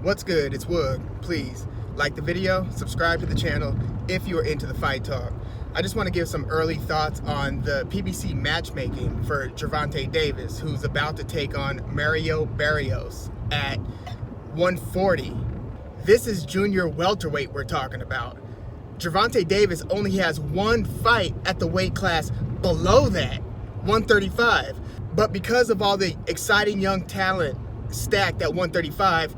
What's good? It's Woog. Please like the video, subscribe to the channel if you are into the fight talk. I just want to give some early thoughts on the PBC matchmaking for Gervonta Davis, who's about to take on Mario Barrios at 140. This is junior welterweight we're talking about. Gervonta Davis only has one fight at the weight class below that, 135. But because of all the exciting young talent stacked at 135,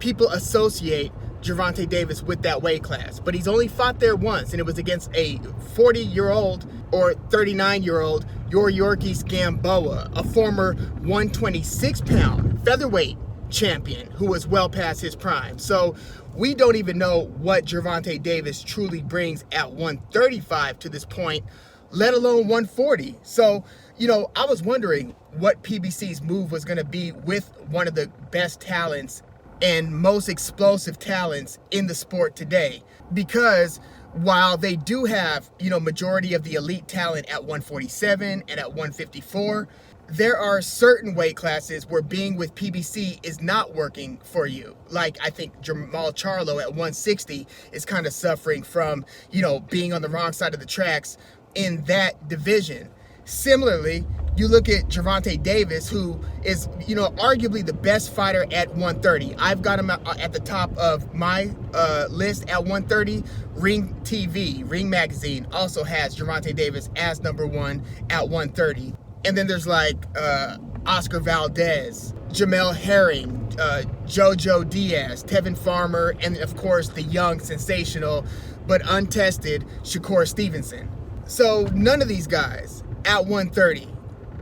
people associate Gervonta Davis with that weight class. But he's only fought there once, and it was against a 40-year-old or 39-year-old Yuriorkis Gamboa, a former 126-pound featherweight champion who was well past his prime. So we don't even know what Gervonta Davis truly brings at 135 to this point, let alone 140. So, I was wondering what PBC's move was going to be with one of the best talents and most explosive talents in the sport today. Because while they do have, majority of the elite talent at 147 and at 154, there are certain weight classes where being with PBC is not working for you. Like, I think Jermall Charlo at 160 is kind of suffering from, being on the wrong side of the tracks in that division. Similarly, you look at Gervonta Davis, who is, arguably the best fighter at 130. I've got him at the top of my list at 130. Ring Magazine also has Gervonta Davis as #1 at 130. And then there's like Oscar Valdez, Jamel Herring, JoJo Diaz, Tevin Farmer, and of course the young, sensational, but untested Shakur Stevenson. So none of these guys at 130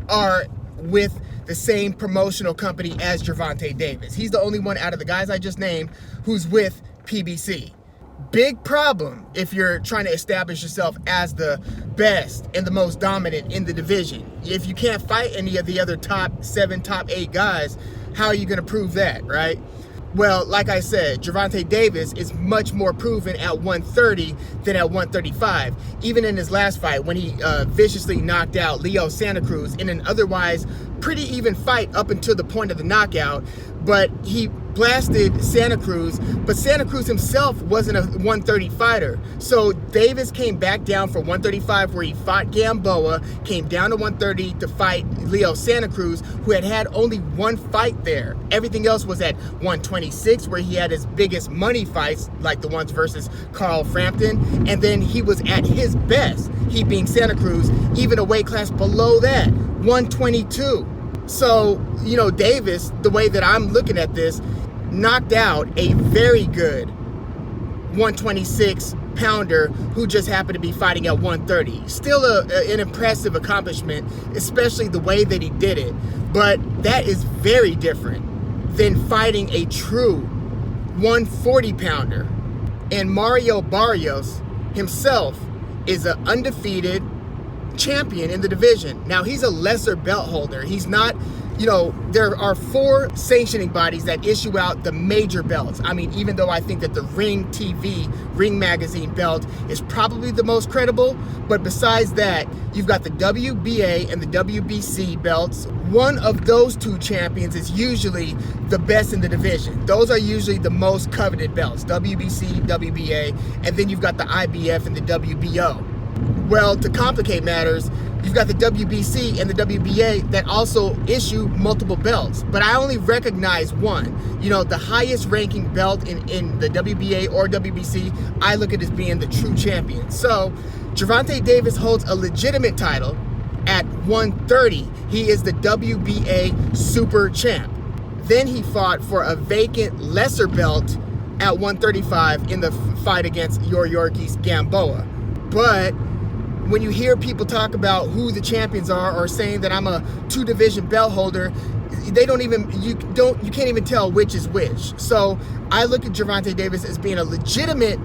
are with the same promotional company as Gervonta Davis. He's the only one out of the guys I just named who's with PBC. Big problem if you're trying to establish yourself as the best and the most dominant in the division. If you can't fight any of the other top 7, top 8 guys, how are you going to prove that, right? Well, like I said, Gervonta Davis is much more proven at 130 than at 135. Even in his last fight, when he viciously knocked out Leo Santa Cruz in an otherwise pretty even fight up until the point of the knockout, but he blasted Santa Cruz, but Santa Cruz himself wasn't a 130 fighter. So Davis came back down for 135 where he fought Gamboa, came down to 130 to fight Leo Santa Cruz, who had only one fight there. Everything else was at 126 where he had his biggest money fights, like the ones versus Carl Frampton, and then he was at his best, he being Santa Cruz, even a weight class below that, 122. So, Davis, the way that I'm looking at this, knocked out a very good 126 pounder who just happened to be fighting at 130. Still an impressive accomplishment, especially the way that he did it. But that is very different than fighting a true 140 pounder. And Mario Barrios himself is an undefeated champion in the division. Now, he's a lesser belt holder. He's not, there are 4 sanctioning bodies that issue out the major belts. I mean, even though I think that the Ring Magazine belt is probably the most credible, but besides that, you've got the WBA and the WBC belts. One of those 2 champions is usually the best in the division. Those are usually the most coveted belts, WBC, WBA, and then you've got the IBF and the WBO. Well, to complicate matters, you've got the WBC and the WBA that also issue multiple belts. But I only recognize one. The highest ranking belt in the WBA or WBC, I look at as being the true champion. So Gervonta Davis holds a legitimate title at 130. He is the WBA super champ. Then he fought for a vacant lesser belt at 135 in the fight against Yuriorkis Gamboa. But when you hear people talk about who the champions are or saying that I'm a 2-division belt holder, you can't even tell which is which. So I look at Gervonta Davis as being a legitimate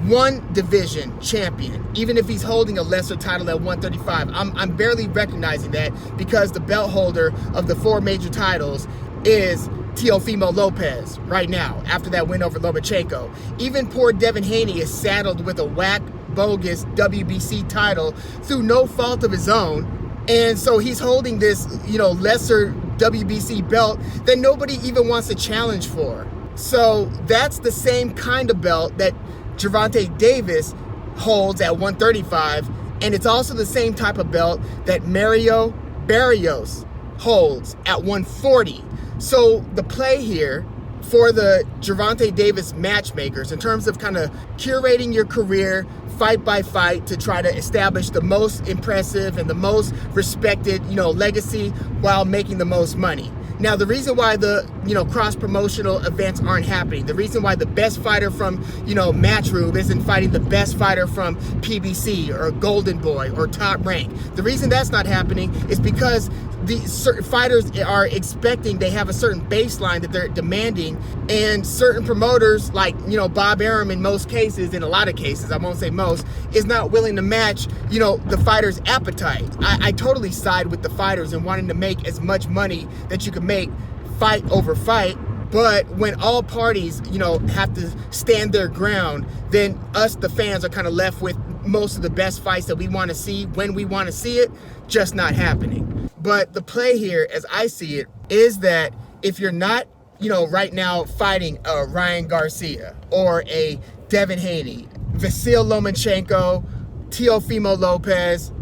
1-division champion, even if he's holding a lesser title at 135. I'm barely recognizing that because the belt holder of the 4 major titles is Teofimo Lopez right now, after that win over Lomachenko. Even poor Devin Haney is saddled with a whack, bogus WBC title through no fault of his own. And so he's holding this, lesser WBC belt that nobody even wants to challenge for. So that's the same kind of belt that Gervonta Davis holds at 135, and it's also the same type of belt that Mario Barrios holds at 140. So the play here for the Gervonta Davis matchmakers in terms of kind of curating your career fight by fight to try to establish the most impressive and the most respected, legacy while making the most money. Now, the reason why the, cross-promotional events aren't happening, the reason why the best fighter from, Matchroom isn't fighting the best fighter from PBC or Golden Boy or Top Rank, the reason that's not happening is because the certain fighters are expecting, they have a certain baseline that they're demanding, and certain promoters like, Bob Arum in most cases, in a lot of cases, I won't say most, is not willing to match, the fighter's appetite. I totally side with the fighters and wanting to make as much money that you can make fight over fight. But when all parties, have to stand their ground, then us, the fans, are kind of left with most of the best fights that we want to see when we want to see it, just not happening. But the play here, as I see it, is that if you're not, right now fighting a Ryan Garcia or a Devin Haney, Lomachenko, Teofimo Lopez,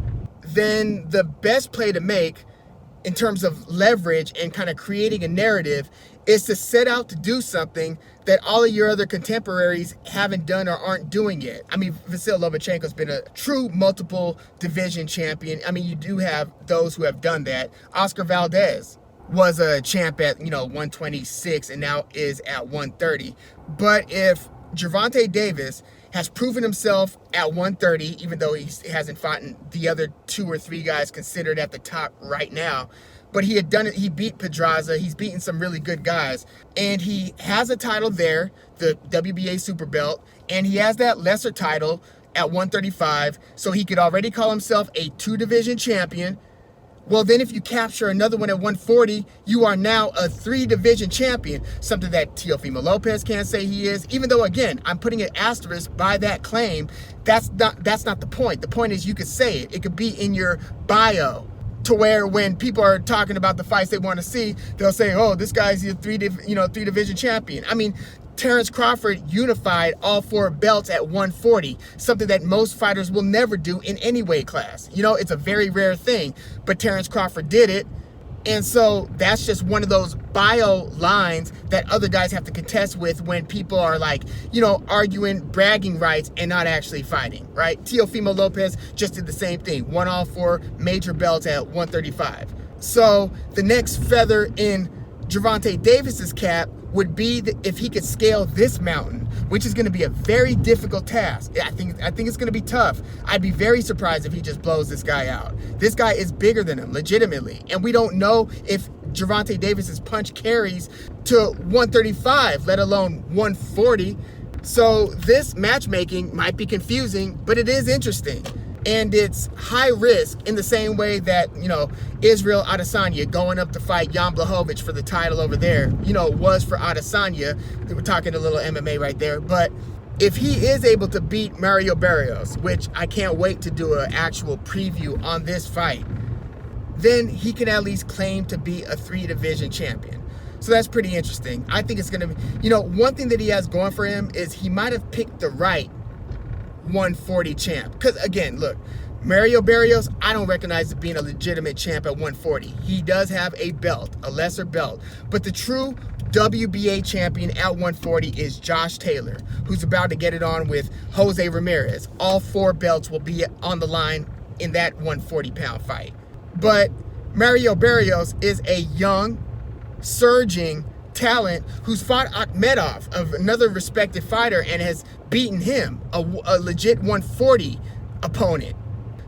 then the best play to make in terms of leverage and kind of creating a narrative is to set out to do something that all of your other contemporaries haven't done or aren't doing yet. I mean, Lomachenko's been a true multiple division champion. I mean, you do have those who have done that. Oscar Valdez was a champ at, 126 and now is at 130. But if Gervonta Davis has proven himself at 130, even though he hasn't fought the other 2 or 3 guys considered at the top right now, but he had done it. He beat Pedraza. He's beaten some really good guys. And he has a title there, the WBA Super Belt, and he has that lesser title at 135, so he could already call himself a 2-division champion. Well, then if you capture another one at 140, you are now a 3-division champion, something that Teofimo Lopez can't say he is, even though, again, I'm putting an asterisk by that claim. That's not the point. The point is you could say it. It could be in your bio, to where when people are talking about the fights they want to see, they'll say, oh, this guy's a 3-division champion. I mean, Terrence Crawford unified all 4 belts at 140, something that most fighters will never do in any weight class. It's a very rare thing, but Terrence Crawford did it. And so that's just one of those bio lines that other guys have to contest with when people are like, arguing bragging rights and not actually fighting, right? Teofimo Lopez just did the same thing, won all 4 major belts at 135. So the next feather in Gervonta Davis's cap would be if he could scale this mountain, which is going to be a very difficult task. I think it's going to be tough. I'd be very surprised if he just blows this guy out. This guy is bigger than him, legitimately. And we don't know if Gervonta Davis's punch carries to 135, let alone 140. So this matchmaking might be confusing, but it is interesting. And it's high risk in the same way that, Israel Adesanya going up to fight Jan Blachowicz for the title over there, was for Adesanya. We're talking a little MMA right there. But if he is able to beat Mario Barrios, which I can't wait to do an actual preview on this fight, then he can at least claim to be a 3-division champion. So that's pretty interesting. I think it's going to be, one thing that he has going for him is he might have picked the right 140 champ. Because again, look, Mario Barrios, I don't recognize as being a legitimate champ at 140. He does have a belt, a lesser belt. But the true WBA champion at 140 is Josh Taylor, who's about to get it on with Jose Ramirez. All 4 belts will be on the line in that 140-pound fight. But Mario Barrios is a young, surging talent who's fought Akhmedov, of another respected fighter, and has beaten him, a legit 140 opponent.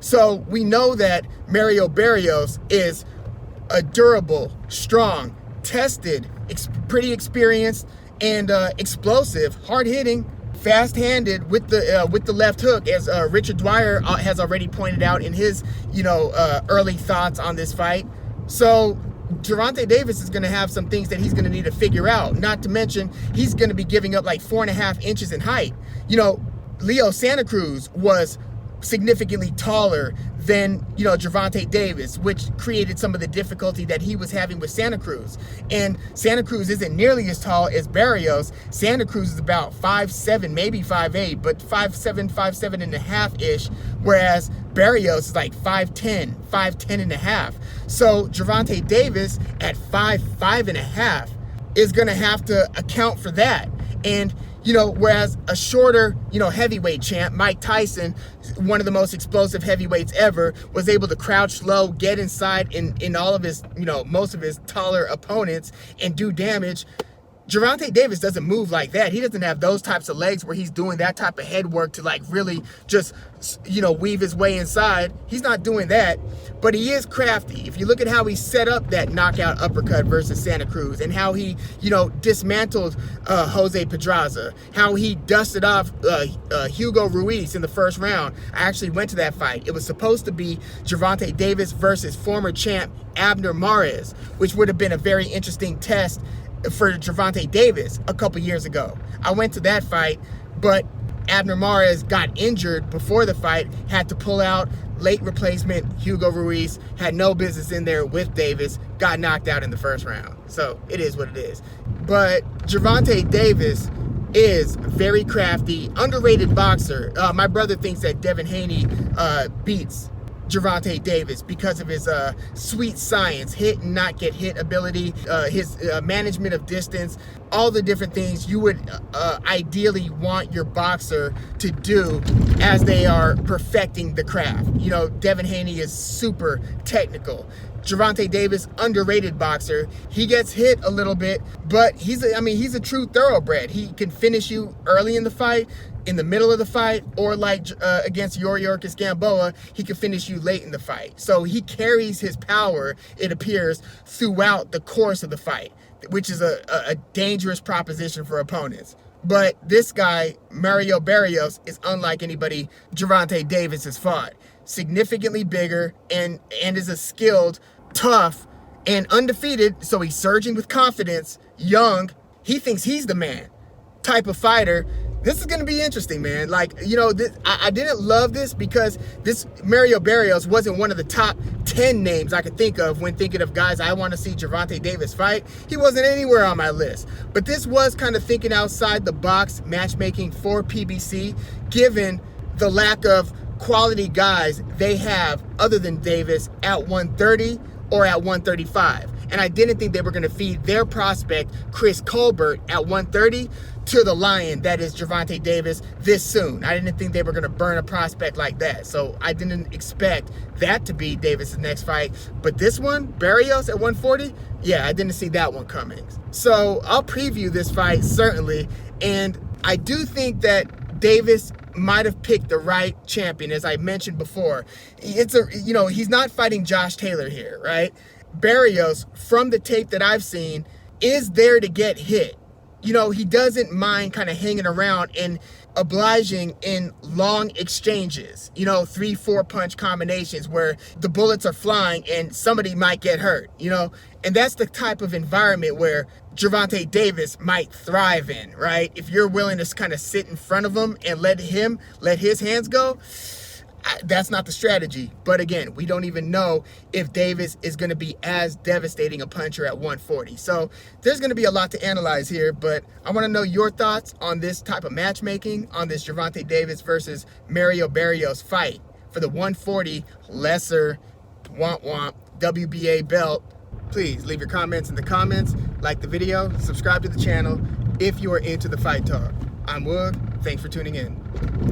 So we know that Mario Barrios is a durable, strong, tested, pretty experienced, and explosive, hard-hitting, fast-handed with the left hook, as Richard Dwyer has already pointed out in his early thoughts on this fight. So Gervonta Davis is going to have some things that he's going to need to figure out. Not to mention, he's going to be giving up like 4.5 inches in height. Leo Santa Cruz was significantly taller than, you know, Gervonta Davis, which created some of the difficulty that he was having with Santa Cruz. And Santa Cruz isn't nearly as tall as Barrios. Santa Cruz is about 5'7", maybe 5'8", but 5'7", 5'7" and a half-ish, whereas Barrios is like 5'10", 5'10" and a half. So Gervonta Davis at 5'5" and a half is going to have to account for that. And, you know, whereas a shorter, you know, heavyweight champ, Mike Tyson, one of the most explosive heavyweights ever, was able to crouch low, get inside in all of his, you know, most of his taller opponents and do damage. Gervonta Davis doesn't move like that. He doesn't have those types of legs where he's doing that type of head work to like really just, you know, weave his way inside. He's not doing that, but he is crafty. If you look at how he set up that knockout uppercut versus Santa Cruz and how he, you know, dismantled Jose Pedraza, how he dusted off Hugo Ruiz in the first round. I actually went to that fight. It was supposed to be Gervonta Davis versus former champ Abner Mares, which would have been a very interesting test for Gervonta Davis a couple years ago. I went to that fight, but Abner Mares got injured before the fight, had to pull out. Late replacement Hugo Ruiz had no business in there with Davis, got knocked out in the first round. So it is what it is. But Gervonta Davis is very crafty, underrated boxer. My brother thinks that Devin Haney beats Gervonta Davis because of his sweet science, hit and not get hit ability, his management of distance, all the different things you would ideally want your boxer to do as they are perfecting the craft. You know, Devin Haney is super technical. Gervonta Davis, underrated boxer. He gets hit a little bit, but he's a true thoroughbred. He can finish you early in the fight, in the middle of the fight, or like against Yuriorkis Gamboa, he can finish you late in the fight. So he carries his power, it appears, throughout the course of the fight, which is a dangerous proposition for opponents. But this guy, Mario Barrios, is unlike anybody Gervonta Davis has fought. Significantly bigger and is a skilled, tough, and undefeated, so he's surging with confidence, young, he thinks he's the man type of fighter. This is going to be interesting, man. Like, you know, I didn't love this because this Mario Barrios wasn't one of the top 10 names I could think of when thinking of guys I want to see Gervonta Davis fight. He wasn't anywhere on my list. But this was kind of thinking outside the box matchmaking for PBC, given the lack of quality guys they have other than Davis at 130 or at 135. And I didn't think they were going to feed their prospect, Chris Colbert, at 130 to the lion that is Gervonta Davis this soon. I didn't think they were going to burn a prospect like that. So I didn't expect that to be Davis' next fight. But this one, Barrios at 140, yeah, I didn't see that one coming. So I'll preview this fight, certainly. And I do think that Davis might have picked the right champion, as I mentioned before. He's not fighting Josh Taylor here, right? Barrios, from the tape that I've seen, is there to get hit. You know, he doesn't mind kind of hanging around and obliging in long exchanges, you know, 3-4 punch combinations where the bullets are flying and somebody might get hurt, you know, and that's the type of environment where Gervonta Davis might thrive in, right? If you're willing to kind of sit in front of him and let his hands go, that's not the strategy. But again, we don't even know if Davis is going to be as devastating a puncher at 140. So there's going to be a lot to analyze here, but I want to know your thoughts on this type of matchmaking, on this Gervonta Davis versus Mario Barrios fight for the 140 lesser WBA belt. Please leave your comments in the comments, like the video, subscribe to the channel if you are into the fight talk. I'm Woog. Thanks for tuning in.